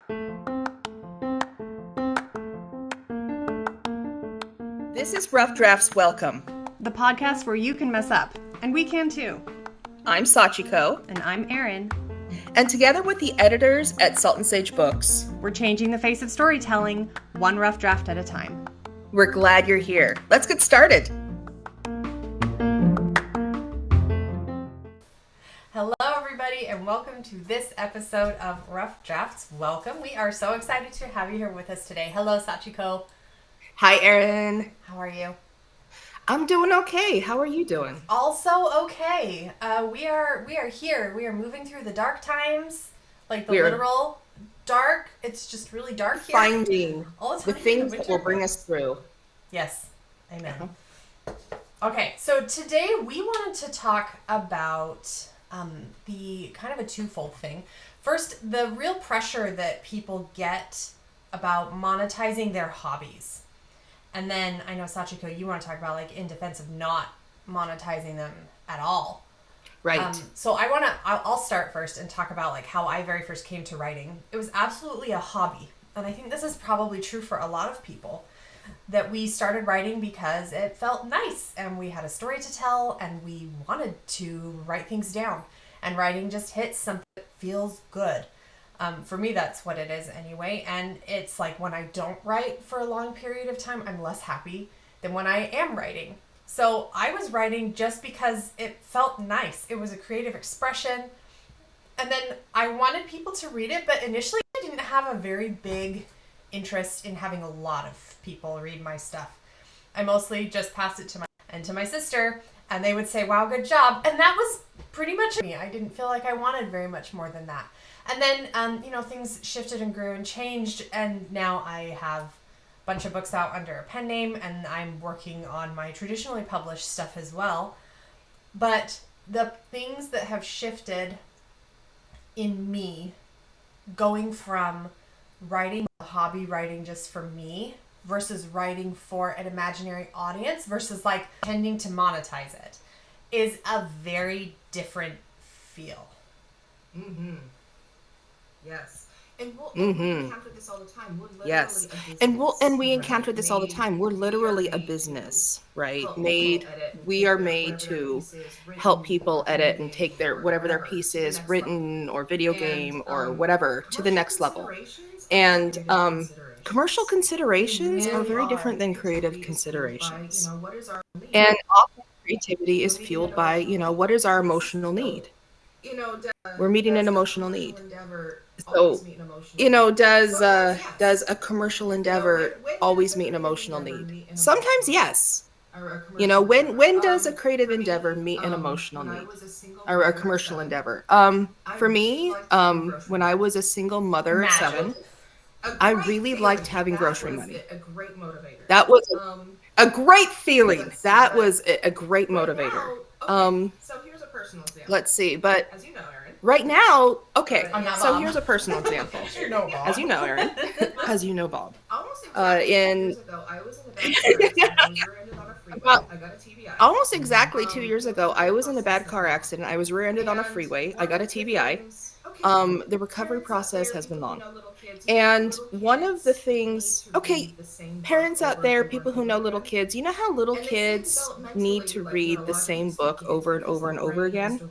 This is Rough Drafts Welcome. The podcast where you can mess up, and we can too. I'm Sachiko. And I'm Erin. And together with the editors at Salt and Sage Books, we're changing the face of storytelling, one rough draft at a time. We're glad you're here. Let's get started. Hello, everybody, and welcome to this episode of Rough Drafts Welcome. We are so excited to have you here with us today. Hello, Sachiko. Hi, Erin. How are you? I'm doing okay. How are you doing? Also okay. We are here. We are moving through the dark times, like the literal dark. It's just really dark here. Finding the things that will bring us through. Yes. Amen. Okay, so today we wanted to talk about the kind of a twofold thing. First, the real pressure that people get about monetizing their hobbies. And then I know, Sachiko, you want to talk about like in defense of not monetizing them at all. Right. So I'll start first and talk about like how I very first came to writing. It was absolutely a hobby. And I think this is probably true for a lot of people, that we started writing because it felt nice and we had a story to tell and we wanted to write things down. And writing just hits something that feels good. For me, that's what it is anyway. And it's like when I don't write for a long period of time, I'm less happy than when I am writing. So I was writing just because it felt nice. It was a creative expression. And then I wanted people to read it, but initially I didn't have a very big interest in having a lot of people read my stuff. I mostly just passed it to my sister, and they would say, wow, good job. And that was pretty much me. I didn't feel like I wanted very much more than that. And then, things shifted and grew and changed, and now I have a bunch of books out under a pen name, and I'm working on my traditionally published stuff as well. But the things that have shifted in me, going from writing a hobby, writing just for me, versus writing for an imaginary audience, versus like tending to monetize it, is a very different feel. Mm-hmm. Yes. And we encounter this all the time. We're literally a business, we encounter this all the time. We're literally a business, right? We are made to help people edit and take their whatever their piece is, written or video game or whatever, to the next level. And commercial considerations are very different than creative considerations. And often creativity is fueled by, what is our emotional need? We're meeting an emotional need. So, does a commercial endeavor always meet an emotional need? Sometimes, yes. When does a creative endeavor meet an emotional need, or a commercial endeavor? For me, when I was a single mother of 7, I really liked having grocery money. That was a great feeling. That was a great motivator. So here's a personal example. Let's see, but as you know, Erin. Right now, okay. So Bob. Here's a personal example. As you know, Erin. As you know, Bob. Almost exactly 2 years ago, I was in a bad car accident. I was rear-ended on a freeway. I got a TBI. The recovery process has been long. And one of the things, parents out there, people who know little kids, you know how little kids need to read the same book over and over and over again?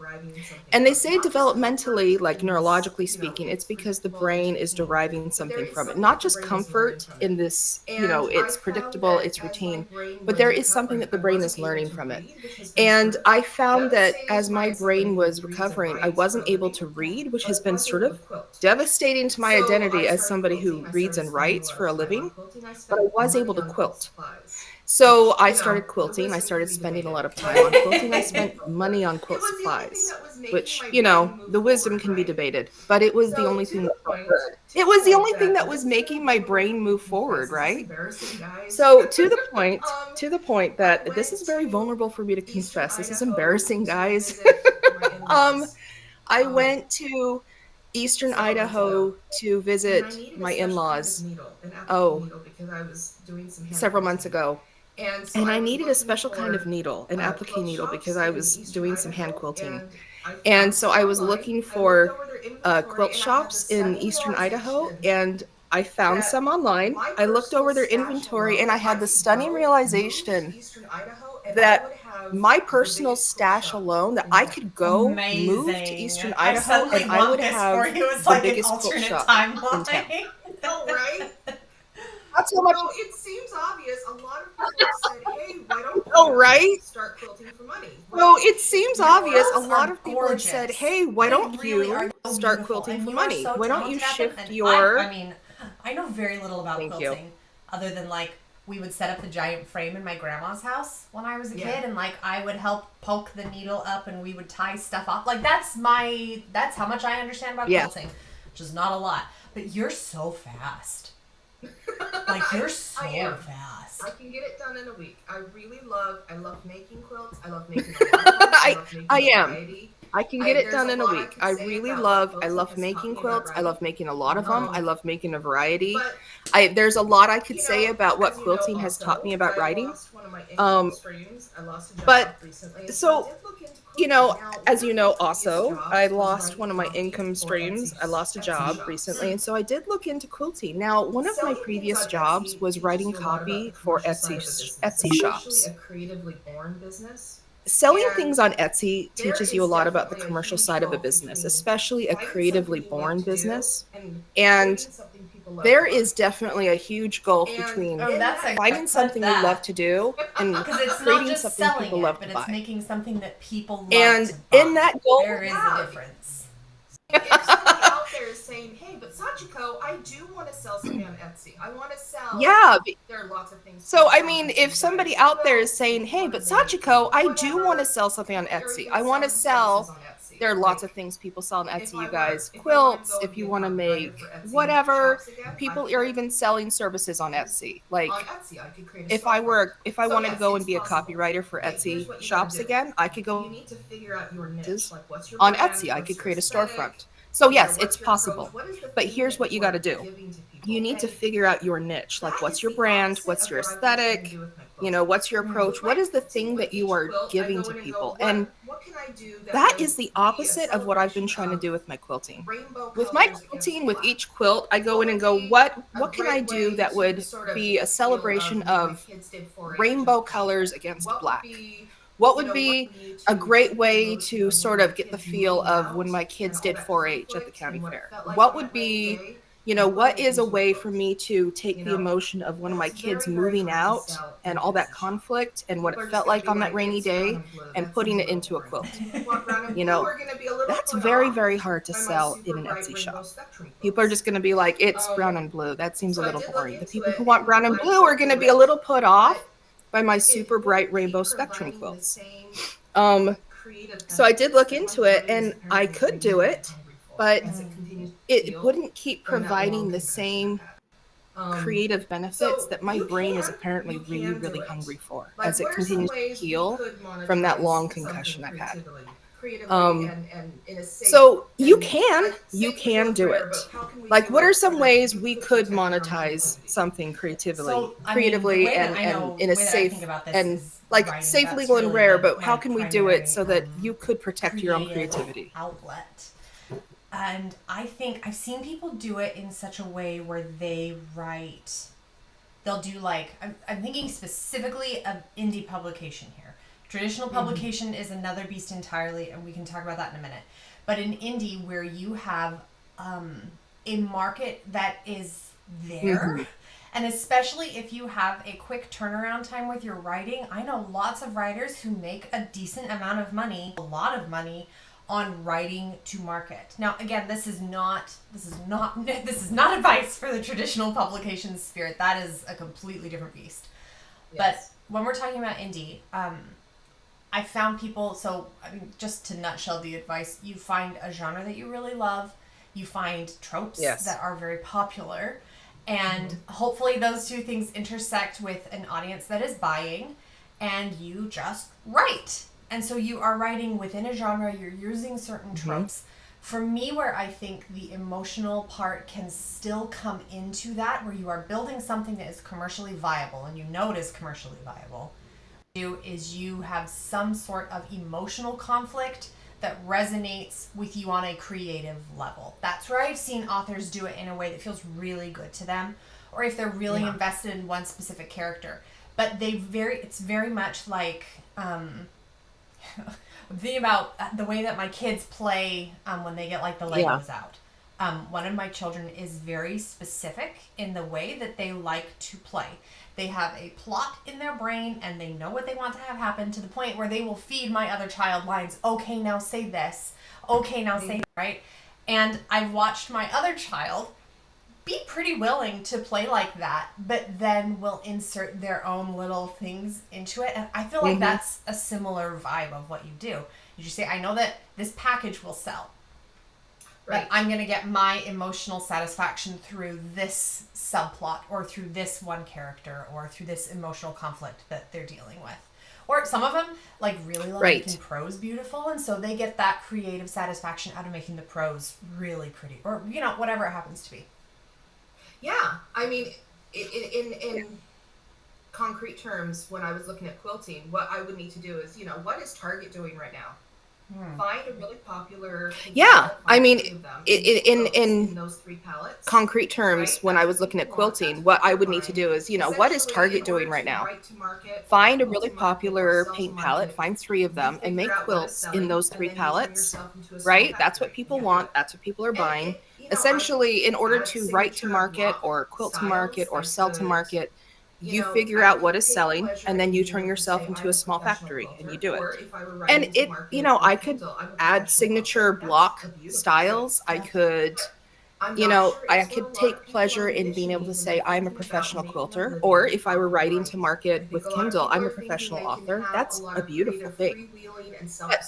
And they say developmentally, like neurologically speaking, it's because the brain is deriving something from it. Not just comfort in this, it's predictable, it's routine, but there is something that the brain is learning from it. And I found that as my brain was recovering, I wasn't able to read, which has been sort of devastating to my identity as somebody who reads and writes for a living, but I was able to quilt. So I started quilting. I started spending a lot of time on quilting. I spent money on quilt supplies, which, the wisdom can be debated, but it was the only thing that felt good. It was the only thing that was making my brain move forward, right? So to the point that this is very vulnerable for me to confess. This is embarrassing, guys. I went to Eastern Idaho to visit my in-laws several months ago. And I needed a special kind of needle, an applique needle, because I was doing some hand quilting. And so I was looking for quilt shops in eastern Idaho, and I found some online. I looked over their inventory, and I had the stunning realization that my personal stash alone, that I could go move to eastern I Idaho suddenly and I want would this have for you as the like an biggest quilt alternate shop in town. timeline. Oh, right? That's how much. So it seems obvious. A lot of people have said, "Hey, why don't Oh, you right? start quilting for money?" So it seems obvious. A Quilts lot are of people have said, gorgeous. "Hey, why They don't really are you so start beautiful, quilting and for you are money? so Why don't you talented at them, shift and your..." I mean, I know very little about Thank you. quilting, other than like we would set up the giant frame in my grandma's house when I was a kid, and like I would help poke the needle up, and we would tie stuff off. Like that's how much I understand about quilting, which is not a lot. But you're so fast. Like you're so fast. I can get it done in a week. I love making quilts. I love making a lot of them. I love making I am. variety. I can get it There's done a in a lot I week. could I say really about love, what I quilting love has making taught me about quilts. I love writing. making a lot of them. I love making a variety. But There's a lot I could you say know, about what as you know, quilting has taught also, me about I writing. lost one of my income streams. I lost a job But recently. And so, I did look into you quilting. know, Now, as one you of know, my previous also, jobs I was lost writing one of my copy income for streams. I lost a Etsy job shops. recently, and so I did look into quilting. Now, one of my Selling things previous on jobs Etsy was teaches writing you a lot about copy the for commercial side of a business, Etsy especially shops. a creatively born business. Selling And things on Etsy there teaches you a is lot about the definitely a commercial huge side of a gulf business, between especially a finding creatively something you love born to do business. and And creating something people love there to buy. is definitely a huge gulf And between Oh, that's a finding something you love to do and because it's not creating just something selling people it, love but to it's buy. making something that people love And to buy. in that gulf, There is a difference. If somebody out there is saying, "Hey, but Sachiko, I do want to sell something on Etsy. I want to sell." yeah. There are lots of things. So, I mean, if somebody out there is saying, "Hey, but Sachiko, I do want to sell something on Etsy. I want to sell..." There are lots of things people sell on Etsy, you guys. Quilts, if you want to make whatever. People are even selling services on Etsy. Like, if I wanted to go and be a copywriter for Etsy shops again, I could go You need to figure out your niche. Like, what's your on brand, Etsy. I what's could your create a aesthetic, storefront. So yes, what's it's your approach, possible. what is the But thing here's that what you are got to do. giving to people? You need to And figure out your niche. Like, that what's is your the brand? opposite What's of your what I've been trying to aesthetic? do with my You quilting. know, what's your approach? What is the thing that you are giving to people? And that is the opposite of what I've been trying to do with my quilting. With my quilting, with each quilt, I go in and go, what can I do that would be a celebration of rainbow colors against black? What would be a great way to sort of get the feel of when my kids did 4-H at the county fair? What would be, what is a way for me to take the emotion of one of my kids moving out and all that conflict and what it felt like on that rainy day and putting it into a quilt? That's very, very hard to sell in an Etsy shop. People are just going to be like, it's brown and blue. That seems a little boring. The people who want brown and blue are going to be a little put off by my super bright rainbow spectrum quilts. So I did look into it, and I could do it, but it wouldn't keep providing the same creative benefits that my brain is apparently really, really hungry for as it continues to heal from that long concussion I've had. So you can do it. Like, what are some ways we could monetize something creatively and in a safe and like safe, legal, and rare, but how can we do it so that you could protect your own creativity? Outlet. And I think I've seen people do it in such a way where they write, they'll do like, I'm thinking specifically of indie publication here. Traditional publication is another beast entirely, and we can talk about that in a minute. But in indie, where you have a market that is there, and especially if you have a quick turnaround time with your writing, I know lots of writers who make a decent amount of money, a lot of money, on writing to market. Now, again, this is not advice for the traditional publication spirit. That is a completely different beast. Yes. But when we're talking about indie, I found people, so I mean, just to nutshell the advice, you find a genre that you really love, you find tropes that are very popular, and hopefully those two things intersect with an audience that is buying, and you just write. And so you are writing within a genre, you're using certain tropes. For me, where I think the emotional part can still come into that, where you are building something that is commercially viable, and you know it is commercially viable, is you have some sort of emotional conflict that resonates with you on a creative level. That's where I've seen authors do it in a way that feels really good to them, or if they're really invested in one specific character. But it's very much like the about the way that my kids play when they get like the Legos out. One of my children is very specific in the way that they like to play. They have a plot in their brain and they know what they want to have happen, to the point where they will feed my other child lines. Okay, now say this. Okay, now say that, right? And I've watched my other child be pretty willing to play like that, but then will insert their own little things into it. And I feel like that's a similar vibe of what you do. You just say, I know that this package will sell. Right. But I'm going to get my emotional satisfaction through this subplot, or through this one character, or through this emotional conflict that they're dealing with. Or some of them like really love making prose beautiful, and so they get that creative satisfaction out of making the prose really pretty, or whatever it happens to be. Yeah, I mean, in concrete terms, when I was looking at quilting, what I would need to do is, what is Target doing right now? Find a really popular. Yeah, I mean, in those 3 palettes. Concrete terms, when I was looking at quilting, what I would need to do is, what is Target doing right now? Find a really popular paint palette, find 3 of them, and make quilts in those 3 palettes, right? That's what people want. That's what people are buying. Essentially, in order to write to market, or quilt to market, or sell to market, you figure out what is selling, and then you turn yourself into a small factory and you do it. And it, I could add signature block styles. I could, I could take pleasure in being able to say I'm a professional quilter, or if I were writing to market with Kindle, I'm a professional author. That's a beautiful thing. But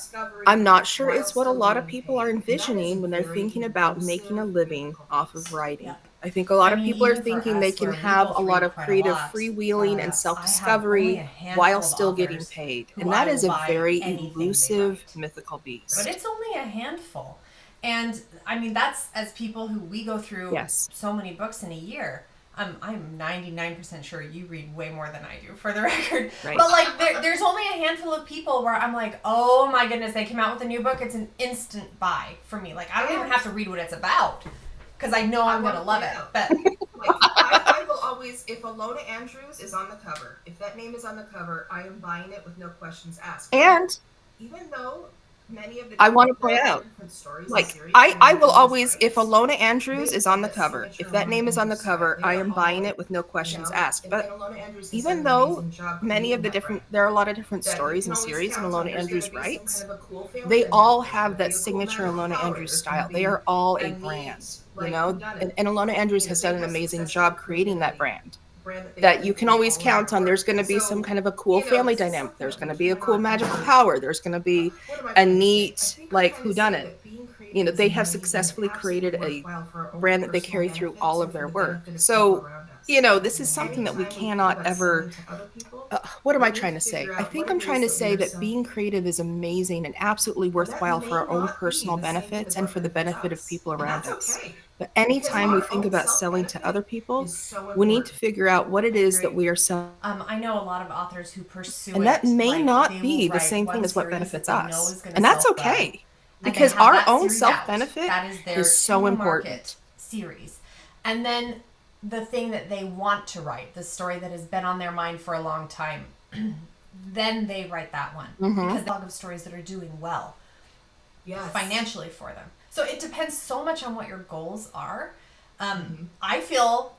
I'm not sure it's what a lot of people are envisioning when they're thinking about making a living off of writing. I think a lot of people are thinking they can have a lot of creative freewheeling and self-discovery while still getting paid. And that is a very elusive, mythical beast. But it's only a handful. And I mean, that's, as people who we go through so many books in a year. I'm 99% sure you read way more than I do, for the record. Right. But like, there's only a handful of people where I'm like, oh my goodness, they came out with a new book. It's an instant buy for me. Like, I don't even have to read what it's about, because I know I'm going to love it. But I will always, if Alona Andrews is on the cover, if that name is on the cover, I am buying it with no questions asked. And even though many of the I want to point out, like, I will always, if Alona Andrews is on the cover, if that name is on the cover, I am buying it with no questions asked. But even though there are a lot of different stories and series and Alona Andrews writes, they all have that signature Alona Andrews style. They are all a brand, and Alona Andrews has done an amazing job creating that brand. That you can always count on. There's going to be some kind of a cool family dynamic. There's going to be a cool magical power. There's going to be a neat, like, whodunit. They have successfully created a brand that they carry through all of their work. So, this is something that we cannot ever. What am I trying to say? I think I'm trying to say that being creative is amazing and absolutely worthwhile for our own personal benefits and for the benefit of people around us. But anytime we think about selling to other people, we need to figure out what it is that we are selling. I know a lot of authors who pursue and that may not be the same thing as what benefits us. And that's okay, because our own self-benefit is so important. Series. And then the thing that they want to write, the story that has been on their mind for a long time, then they write that one. Because they have stories that are doing well financially for them. So it depends so much on what your goals are. I feel,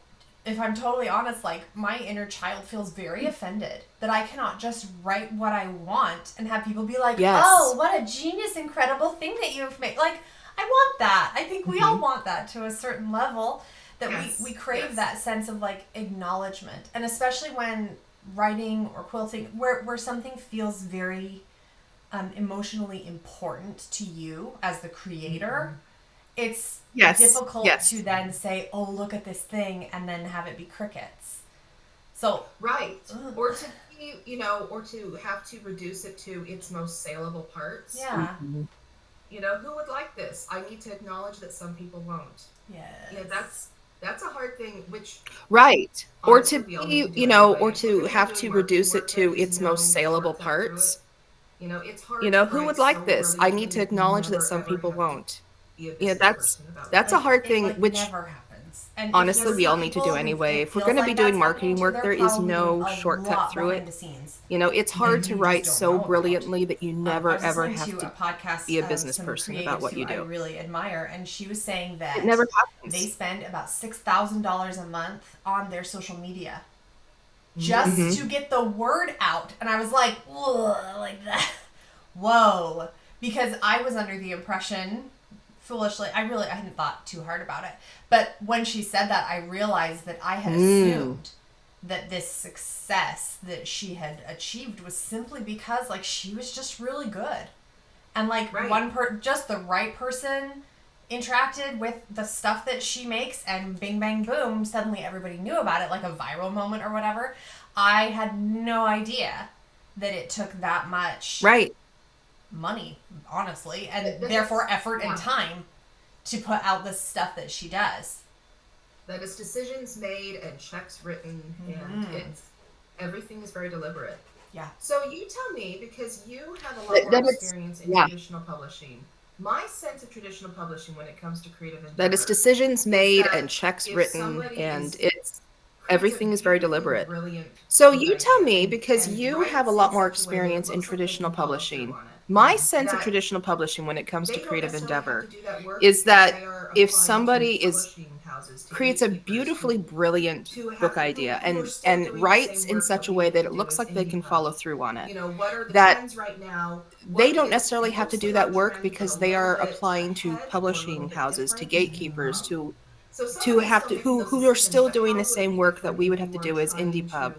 if I'm totally honest, like, my inner child feels very offended that I cannot just write what I want and have people be like, oh, what a genius, incredible thing that you've made. Like, I want that. I think we all want that to a certain level, that we crave that sense of, like, acknowledgement. And especially when writing or quilting, where something feels very emotionally important to you as the creator, it's difficult to then say, oh, look at this thing, and then have it be crickets. So or to be, or to have to reduce it to its most saleable parts. Who would like this? I need to acknowledge that some people won't. That's a hard thing, which or to be, or to have to reduce it to its most saleable parts. It's hard to Who write would so like this? I need brilliantly to and acknowledge that never some ever people have to won't. be a Yeah, business that's person about that's it. a hard thing, It which never happens. And if you honestly we see all need to do people who anyway. it If we're feels going to be like doing that's happening marketing to, work, they're there is probably doing no a shortcut lot through behind it. the scenes It's that hard to you just write don't so know about. brilliantly that you I never was ever listening have to to a podcast be a of business some person about creatives what who you I do. really admire, and she was saying It that never they happens. spend about $6,000 a month on their social media just Mm-hmm. to get the word out. And I was like, whoa, like that. Whoa. Because I was under the impression, foolishly, I hadn't thought too hard about it. But when she said that, I realized that I had assumed that this success that she had achieved was simply because, like, she was just really good. And, like, just the right person interacted with the stuff that she makes, and bing, bang, boom, suddenly everybody knew about it, like a viral moment or whatever. I had no idea that it took that much money, honestly, and therefore effort and time to put out the stuff that she does. That is decisions made and checks written, and everything is very deliberate. Yeah. So you tell me, because you have a lot more experience in traditional publishing. My sense of traditional publishing when it comes to creative endeavor, that it's decisions made and checks written, and everything is very deliberate. So you tell me, because you have a lot more experience in traditional publishing. My sense of traditional publishing when it comes to creative endeavor is that if somebody creates a beautifully brilliant book idea and writes in such a way that it looks like they can follow through on it, that they don't necessarily have to do that work, because they are applying to publishing houses, to gatekeepers, who are still doing the same work that we would have to do as indie pub.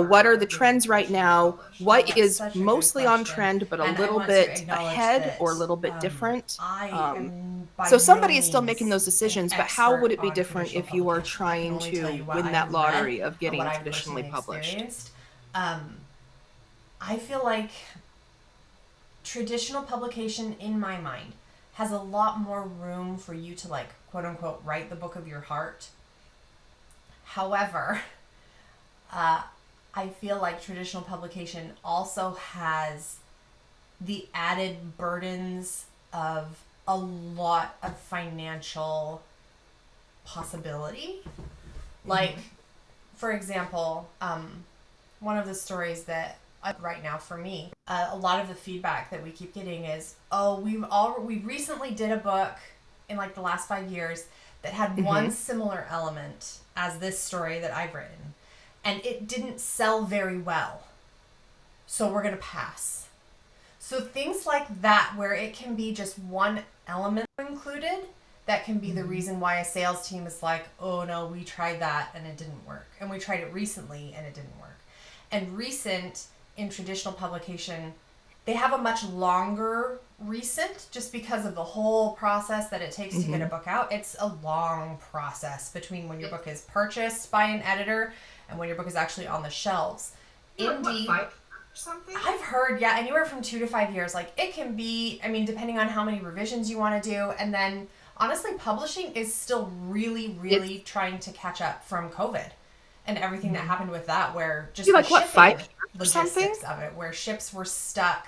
What are the trends right now? What is mostly on trend, but a little bit ahead or a little bit different? So somebody is still making those decisions, but how would it be different if you are trying to win that lottery of getting traditionally published? I feel like traditional publication, in my mind, has a lot more room for you to, like, quote unquote, write the book of your heart. However, I feel like traditional publication also has the added burdens of a lot of financial possibility. Like, for example, one of the stories that right now for me, a lot of the feedback that we keep getting is, we recently did a book in, like, the last 5 years that had one similar element as this story that I've written, and it didn't sell very well, so we're gonna pass. So things like that, where it can be just one element included, that can be the reason why a sales team is like, oh no, we tried that and it didn't work, and we tried it recently and it didn't work. And recent in traditional publication, they have a much longer recent, just because of the whole process that it takes to get a book out. It's a long process between when your book is purchased by an editor and when your book is actually on the shelves. Indie, 5 or something? I've heard, anywhere from 2 to 5 years. Like, it can be, depending on how many revisions you want to do. And then, honestly, publishing is still really trying to catch up from COVID and everything that happened with that, where just the shipping 5 years or logistics something of it, where ships were stuck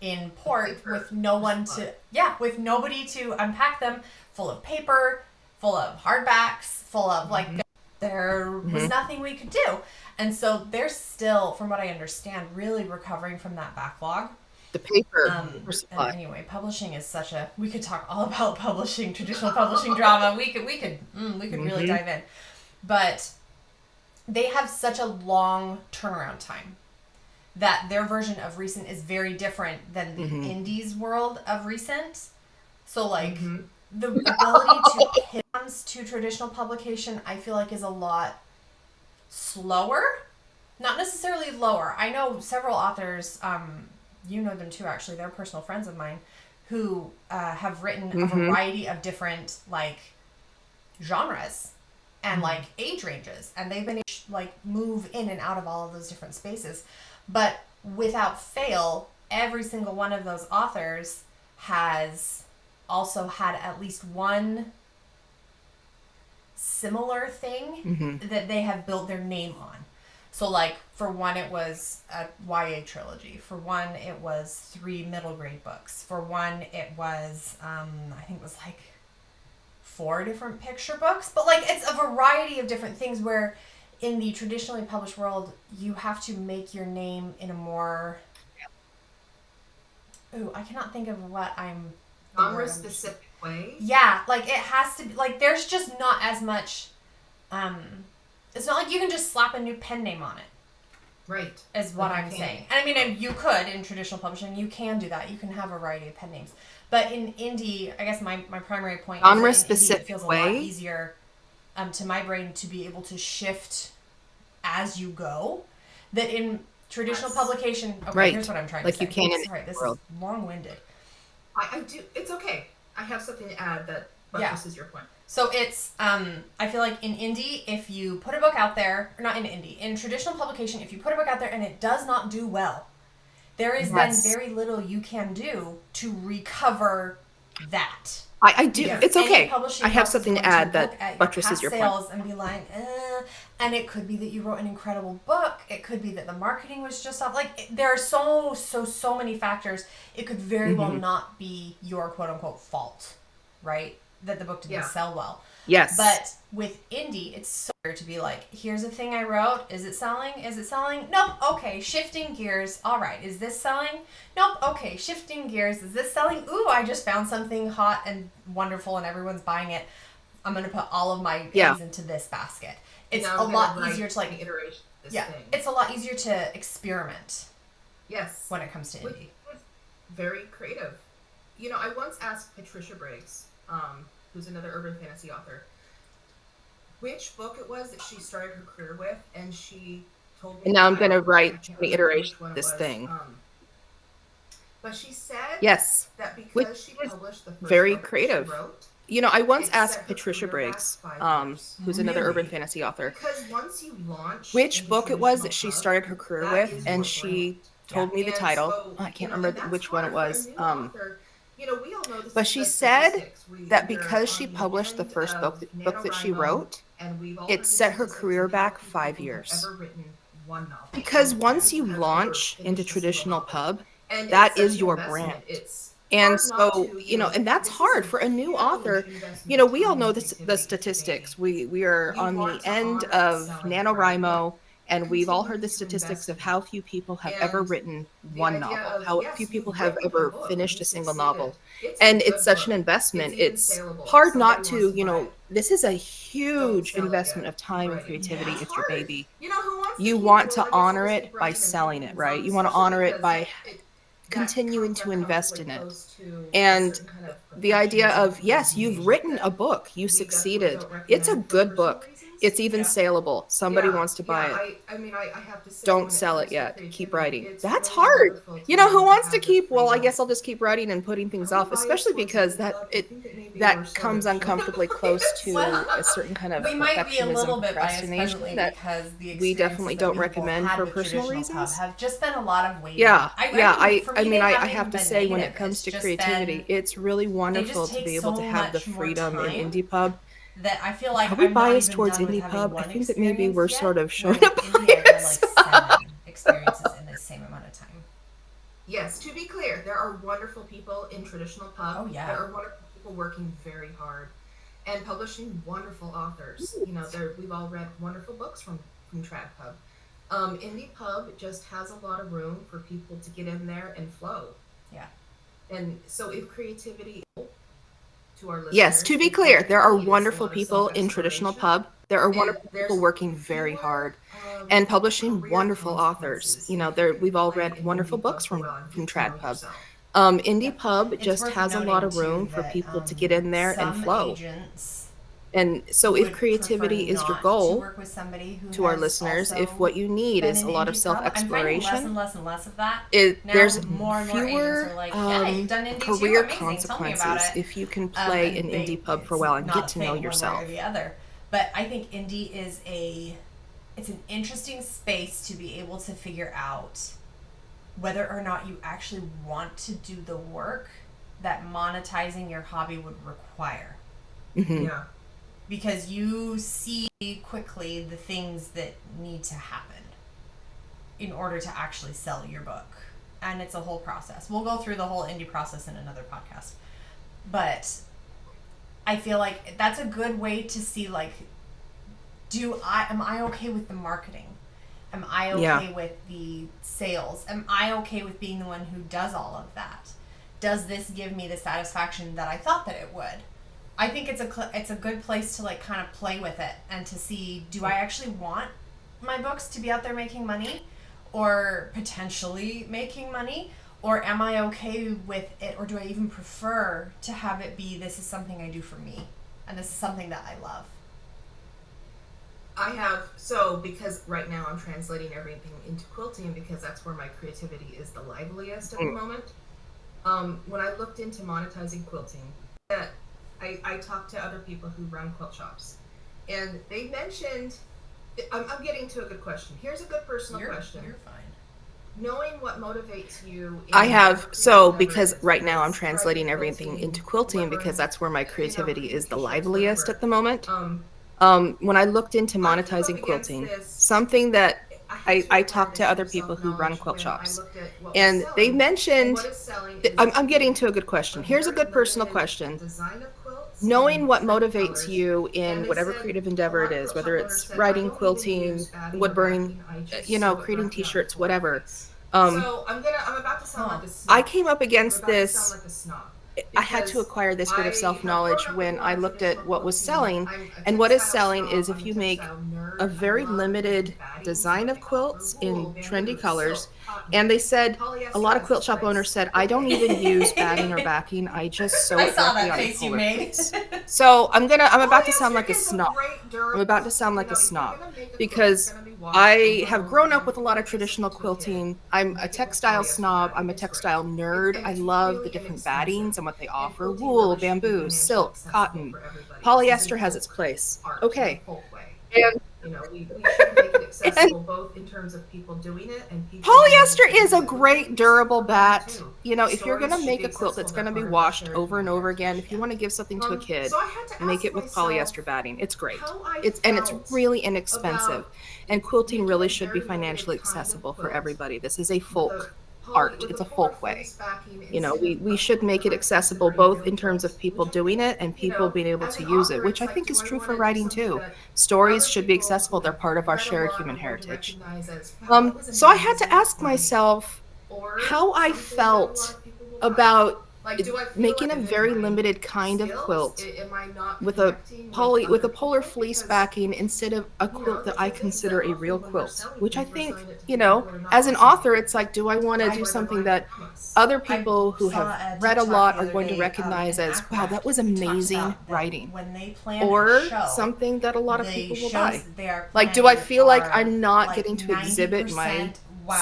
in port with no one to, with nobody to unpack them, full of paper, full of hardbacks, full of, like, there was nothing we could do. And so they're still, from what I understand, really recovering from that backlog. The paper. And anyway, publishing is such a, we could talk all about publishing, traditional publishing drama. We could really dive in. But they have such a long turnaround time that their version of recent is very different than the indies world of recent. So, like, the ability to hit to traditional publication, I feel like, is a lot slower. Not necessarily lower. I know several authors, you know them too, actually. They're personal friends of mine, who have written a variety of different, like, genres and, like, age ranges. And they've been able to, like, move in and out of all of those different spaces. But without fail, every single one of those authors has also had at least one similar thing that they have built their name on. So, like, for one, it was a YA trilogy. For one, it was 3 middle grade books. For one, it was, I think it was like 4 different picture books. But, like, it's a variety of different things where in the traditionally published world, you have to make your name in a more... Ooh, I cannot think of what I'm... Genre-specific way? Yeah, like, it has to be... Like, there's just not as much... It's not like you can just slap a new pen name on it. Right. Is what I'm saying. And I mean, you could, in traditional publishing, you can do that. You can have a variety of pen names. But in indie, I guess my primary point is that in indie, it feels a lot easier to my brain to be able to shift as you go. That in traditional publication... Okay, here's what I'm trying to say. Like you can in this is long-winded. I do... It's okay. I have something to add that buttresses your point. So it's, I feel like in indie, if you put a book out there, or not in indie, in traditional publication, if you put a book out there and it does not do well, there is then very little you can do to recover that. I do. It's okay. I have something to add that buttresses your point. And be like, and it could be that you wrote an incredible book. It could be that the marketing was just off. Like, there are so many factors. It could very well not be your quote unquote fault, right? That the book didn't sell well. Yes. But with indie, it's so weird to be like, here's a thing I wrote. Is it selling? Is it selling? Nope. Okay. Shifting gears. All right. Is this selling? Nope. Okay. Shifting gears. Is this selling? Ooh, I just found something hot and wonderful and everyone's buying it. I'm going to put all of my eggs into this basket. It's a lot easier to like... iteration of this thing. It's a lot easier to experiment. Yes. When it comes to indie. Very creative. You know, I once asked Patricia Briggs, who's another urban fantasy author, which book it was that she started her career with, and she told me... And now I'm going to write the iteration of this thing. But she said that because she published the first very book creative. She wrote, you know, I once asked Patricia Briggs, who's another urban fantasy author, because once you launch which book it was that she started her career with, and she told me the title. I can't remember which one it was. You know, we all know but she said that because she published the first book that she wrote, it set her career back 5 years. Because once you launch into traditional pub, that is your brand. And so, you know, and that's hard for a new author. You know, we all know the statistics. We are on the end of NaNoWriMo, and we've all heard the statistics of how few people have ever written one novel, how few people have ever finished a single novel. And it's such an investment. It's hard not to, you know, this is a huge investment of time and creativity. It's your baby. You want to honor it by selling it, right? You want to honor it by continuing to invest in it. And the idea of, yes, you've written a book, you succeeded. It's a good book. It's even saleable. Somebody wants to buy it. I mean, I have to say, don't sell it yet. Keep writing. That's hard. You know, who wants to keep, well, I guess I'll just keep writing and putting things off, especially because that comes uncomfortably close to a certain kind of perfectionism, procrastination that we definitely don't recommend for personal reasons. Have just been a lot of waiting. I have to say, when it comes to creativity, it's really wonderful to be able to have the freedom in indie pub. That I feel like are we biased towards indie pub? I think that maybe we're sort of showing a bias. Experiences in the same amount of time. Yes, to be clear, there are wonderful people in traditional pub. Oh yeah, there are wonderful people working very hard and publishing wonderful authors. You know, we've all read wonderful books from trad pub. Indie pub just has a lot of room for people to get in there and flow. Yeah, and so if creativity. Yes, to be clear, there are wonderful people in traditional pub. There are wonderful people working very hard and publishing wonderful authors. You know, we've all read wonderful books from trad pub. Indie pub just has a lot of room for people to get in there and flow. And so if creativity is your goal, to our listeners, if what you need is a lot of self-exploration, there's fewer career consequences if you can play an indie pub for a while and get to know yourself. But I think indie is it's an interesting space to be able to figure out whether or not you actually want to do the work that monetizing your hobby would require. Mm-hmm. Because you see quickly the things that need to happen. in order to actually sell your book. And it's a whole process. We'll go through the whole indie process in another podcast. But I feel like that's a good way to see, like, am I okay with the marketing? Am I okay with the sales? Am I okay with being the one who does all of that? Does this give me the satisfaction that I thought that it would? I think it's a good place to, like, kind of play with it and to see, do I actually want my books to be out there making money or potentially making money? Or am I okay with it, or do I even prefer to have it be, this is something I do for me, and this is something that I love? Because right now I'm translating everything into quilting because that's where my creativity is the liveliest at the moment. When I looked into monetizing quilting, I talked to other people who run quilt shops, and they mentioned, I'm getting to a good question. Here's a good personal question. You're fine. Knowing what motivates you. Because right now I'm translating everything into quilting because that's where my creativity is the liveliest at the moment. When I looked into monetizing quilting, something that I talked to other people who run quilt shops, and they mentioned, I'm getting to a good question. Here's a good personal question. Knowing what motivates you in whatever creative endeavor it is, whether it's writing, quilting, wood burning, creating t-shirts, whatever. So I'm about to sound like a snob. I came up against this. I had to acquire this bit of self-knowledge when I looked at what was selling. And what is selling is if you make a very limited design of quilts in trendy colors. And they said, a lot of quilt shop owners said, I don't even use batting or backing. I just sew it directly on the polar fleece. So I'm about to sound like a snob. I'm about to sound like a snob because I have grown up with a lot of traditional quilting. I'm a textile snob. I'm a textile nerd. I love the different battings and what they offer. Wool, bamboo, silk, cotton. Polyester has its place. Okay. And we should make it accessible both in terms of people doing it and people. Polyester is a great durable bat. If you're going to make a quilt that's going to be washed over and over again, if you want to give something to a kid, make it with polyester batting. It's great. It's really inexpensive. And quilting really should be financially accessible for everybody. This is a folk art. It's a folk way. We should make it accessible both in terms of people doing it and people being able to use it, which I think is true for writing too. Stories should be accessible. They're part of our shared human heritage. So I had to ask myself how I felt about making a very limited kind of quilt with a polar fleece backing instead of a quilt that I consider a real quilt, which I think, as an author, it's like, do I want to do something that other people who have read a lot are going to recognize as, wow, that was amazing writing, or something that a lot of people will buy? Like, do I feel like I'm not getting to exhibit my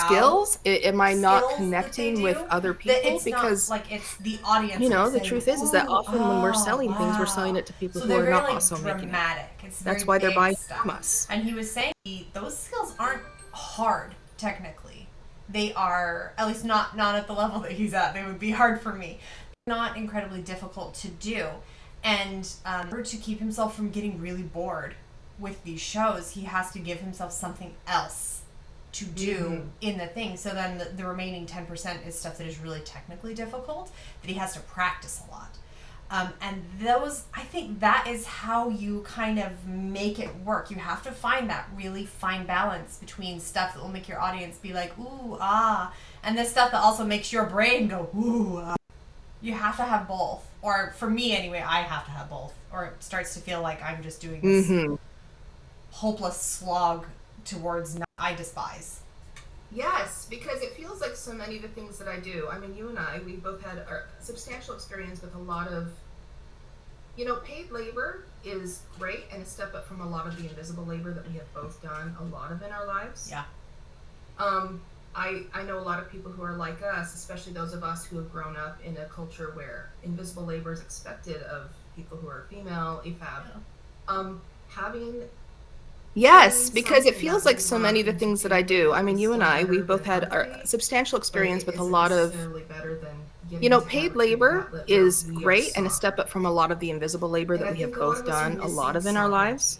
skills? Am I not connecting with other people? Because it's the audience. The truth is that often when we're selling things, we're selling it to people who are not also making it. That's why they're buying from us. And he was saying those skills aren't hard technically. They are, at least not at the level that he's at. They would be hard for me. Not incredibly difficult to do. And to keep himself from getting really bored with these shows, he has to give himself something else to do in the thing. So then the remaining 10% is stuff that is really technically difficult that he has to practice a lot. And those, I think that is how you kind of make it work. You have to find that really fine balance between stuff that will make your audience be like, ooh, ah, and this stuff that also makes your brain go, ooh, ah. You have to have both. Or for me anyway, I have to have both. Or it starts to feel like I'm just doing this hopeless slog towards I despise. Yes, because it feels like so many of the things that I do. I mean, you and I, we both had a substantial experience with a lot of, paid labor is great and a step up from a lot of the invisible labor that we have both done a lot of in our lives. Yeah. I know a lot of people who are like us, especially those of us who have grown up in a culture where invisible labor is expected of people who are female, AFAB. Having Yes, because it feels like so many of the things that I do. I mean, you and I, we both had a substantial experience with a lot of, paid labor is great and a step up from a lot of the invisible labor that we have both done a lot of in our lives.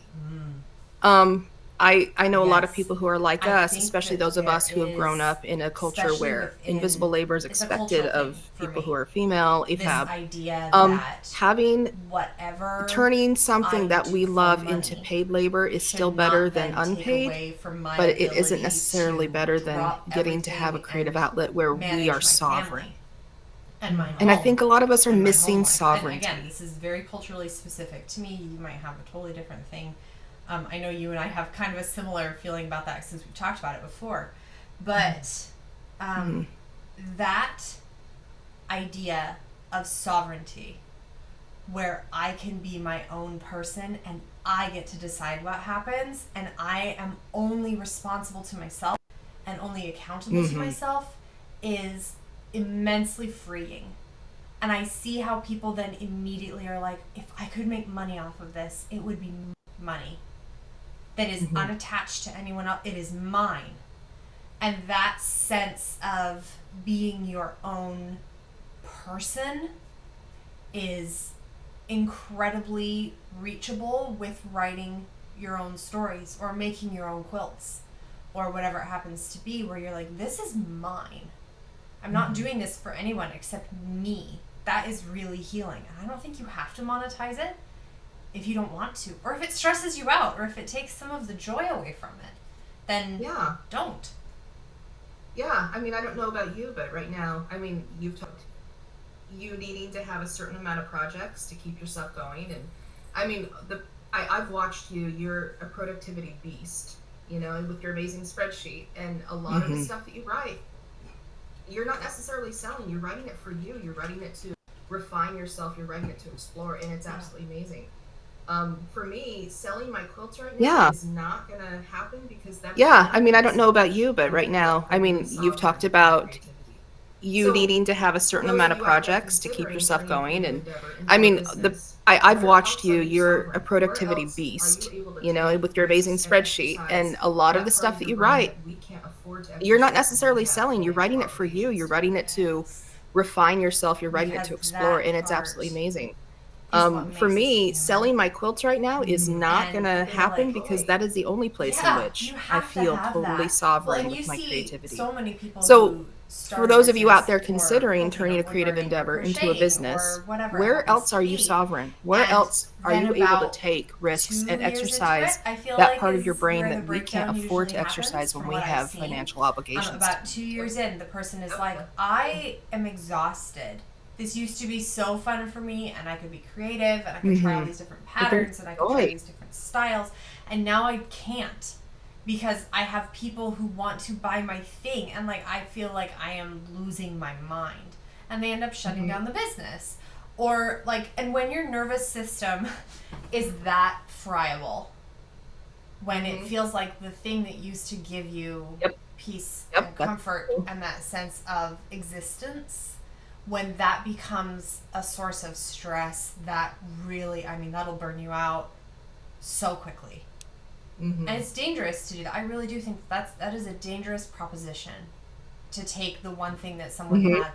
I know a lot of Yes. people who are like I us, think especially that those of there us who have grown is, up in a culture especially where invisible within, labor is it's a expected cultural of thing for people who me, are female, this AFAB. idea that Having whatever turning something I that do we for love into money paid labor is should still better not than then take unpaid, away from my but it isn't ability necessarily to better than drop getting to have a everything creative and outlet where we are manage my sovereign. family and my And I home think a lot of us are and my home missing life. And again, sovereignty. this is very culturally specific to me. You might have a totally different thing. I know you and I have kind of a similar feeling about that since we've talked about it before. But that idea of sovereignty, where I can be my own person and I get to decide what happens and I am only responsible to myself and only accountable to myself, is immensely freeing. And I see how people then immediately are like, if I could make money off of this, it would be money that is unattached to anyone else. It is mine. And that sense of being your own person is incredibly reachable with writing your own stories or making your own quilts or whatever it happens to be, where you're like, this is mine. I'm not doing this for anyone except me. That is really healing. And I don't think you have to monetize it if you don't want to, or if it stresses you out, or if it takes some of the joy away from it, then don't. Yeah, I mean, I don't know about you, but right now, I mean, you've talked you needing to have a certain amount of projects to keep yourself going, and I mean, I've watched you. You're a productivity beast, you know, and with your amazing spreadsheet and a lot of the stuff that you write, you're not necessarily selling. You're writing it for you. You're writing it to refine yourself. You're writing it to explore, and it's absolutely amazing. For me, selling my quilts right now is not going to happen because that's I mean, I don't know about you, but right now, I mean, you've talked about you needing to have a certain amount of projects to keep yourself going, and I mean, I've watched you. You're a productivity beast, you know, with your amazing spreadsheet and a lot of the stuff that you write. You're not necessarily selling. You're writing it for you. You're writing it to refine yourself. You're writing it to explore, and it's absolutely amazing. For me, selling my quilts right now is not going to happen because that is the only place in which I feel totally sovereign with my creativity. So many people So, for those of you out there considering turning a creative endeavor into a business, where else are you sovereign? Where else are you able to take risks and exercise that part of your brain that we can't afford to exercise when we have financial obligations? About 2 years in, the person is like, I am exhausted. This used to be so fun for me, and I could be creative, and I could try all these different patterns, and I could try these different styles, and now I can't because I have people who want to buy my thing, and like I feel like I am losing my mind, and they end up shutting down the business. Or like, and when your nervous system is that friable, when it feels like the thing that used to give you peace and comfort and that sense of existence, when that becomes a source of stress, that really, I mean, that'll burn you out so quickly. And it's dangerous to do that. I really do think that is a dangerous proposition, to take the one thing that someone had,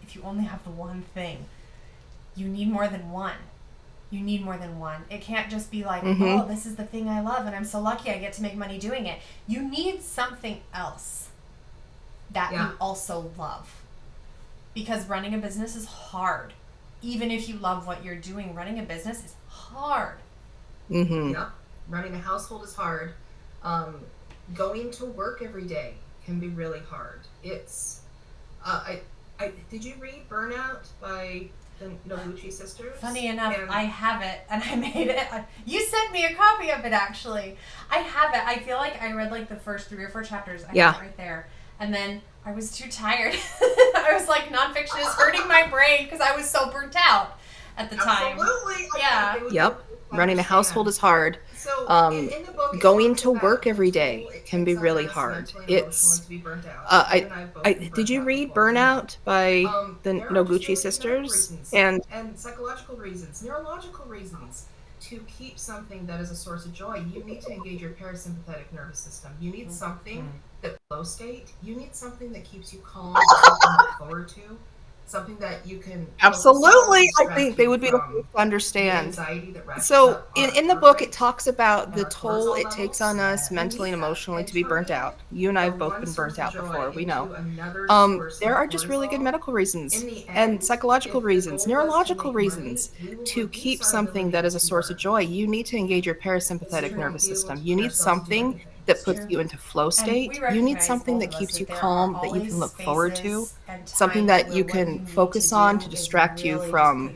if you only have the one thing, you need more than one. You need more than one. It can't just be like, oh, this is the thing I love and I'm so lucky I get to make money doing it. You need something else that you also love. Because running a business is hard. Even if you love what you're doing, running a business is hard. Yeah. Running a household is hard. Going to work every day can be really hard. It's, did you read Burnout by the Noguchi sisters? Funny enough, I have it, and I made it. You sent me a copy of it, actually. I have it. I feel like I read like the first 3 or 4 chapters. I have it right there. And then I was too tired. I was like, nonfiction is hurting my brain because I was so burnt out at the time. Absolutely. Yep. Running a household is hard. Going to work every day can be really hard. It's did you read Burnout by the Noguchi sisters? And psychological reasons, neurological reasons. To keep something that is a source of joy, you need to engage your parasympathetic nervous system. You need something that flow state. You need something that keeps you calm, something to look forward to, something that you can absolutely. I think they would be the first to understand. Anxiety that so in the book, it talks about the toll it takes on us mentally and emotionally to be burnt out. You and I have both been burnt out before, we know. There are just really good medical reasons and psychological reasons, neurological reasons to keep something that is a source of joy. You need to engage your parasympathetic nervous system. You need something that puts you into flow state. You need something that keeps you calm, that you can look forward to, something that you can focus on to distract you from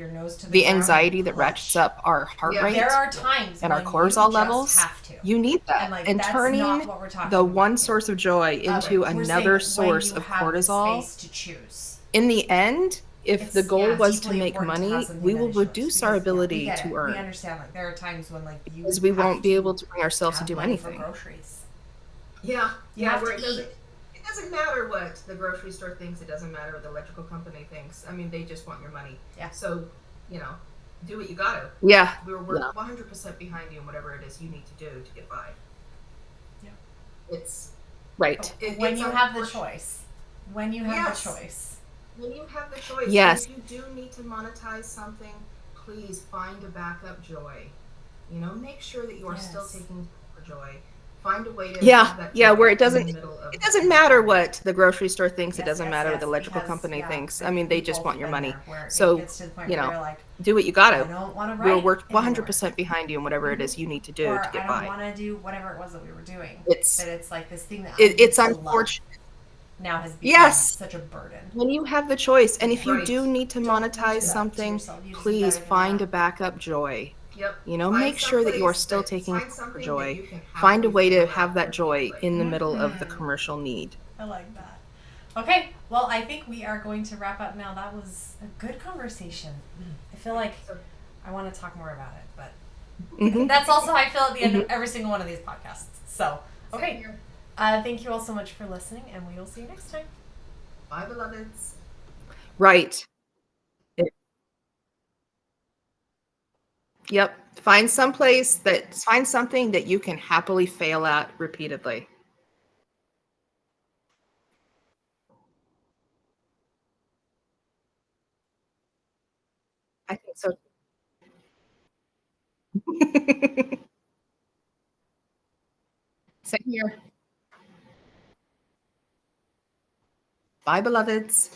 the anxiety that ratchets up our heart rate and our cortisol levels. You need that. And turning the one source of joy into another source of cortisol, in the end, if the goal was to make money, we will reduce our ability to earn. We understand, like, there are times when, like, because we won't be able to bring ourselves to do anything. Yeah, you have to eat. It doesn't matter what the grocery store thinks. It doesn't matter what the electrical company thinks. I mean, they just want your money. Yeah. So, do what you gotta. Yeah. We're 100% behind you in whatever it is you need to do to get by. Yeah. It's right. When you have the choice. When you have the choice. When you have the choice. Yes. If you do need to monetize something, please find a backup joy. Make sure that you are still taking for joy. Find a way to where it doesn't matter what the grocery store thinks. It doesn't matter what the electrical company thinks. I mean, they just want your money. So, do what you gotta. We'll work 100% behind you in whatever it is you need to do to get by. I don't want to do whatever it was that we were doing. It's like this thing that it's unfortunate. Now has become such a burden. When you have the choice, and if you do need to monetize something, please find a backup joy. Yep. Make sure that you are still taking for joy. Find a way to have that joy in the middle of the commercial need. I like that. Okay, well, I think we are going to wrap up now. That was a good conversation. I feel like I want to talk more about it, but that's also how I feel at the end of every single one of these podcasts. So, okay. Thank you all so much for listening, and we will see you next time. Bye, beloveds. Right. Yep. Find something that you can happily fail at repeatedly. I think so. Same here. Bye, beloveds.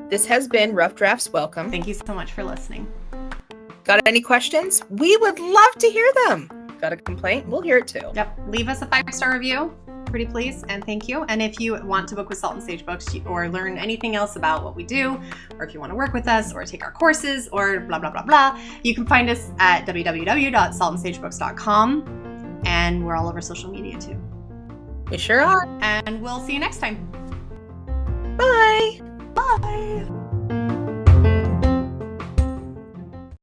This has been Rough Drafts Welcome. Thank you so much for listening. Got any questions? We would love to hear them. Got a complaint? We'll hear it too. Yep. Leave us a 5-star review. Pretty please, and thank you. And if you want to book with Salt and Sage Books or learn anything else about what we do, or if you want to work with us or take our courses or blah, blah, blah, blah, you can find us at www.saltandsagebooks.com, and we're all over social media too. We sure are. And we'll see you next time. Bye. Bye.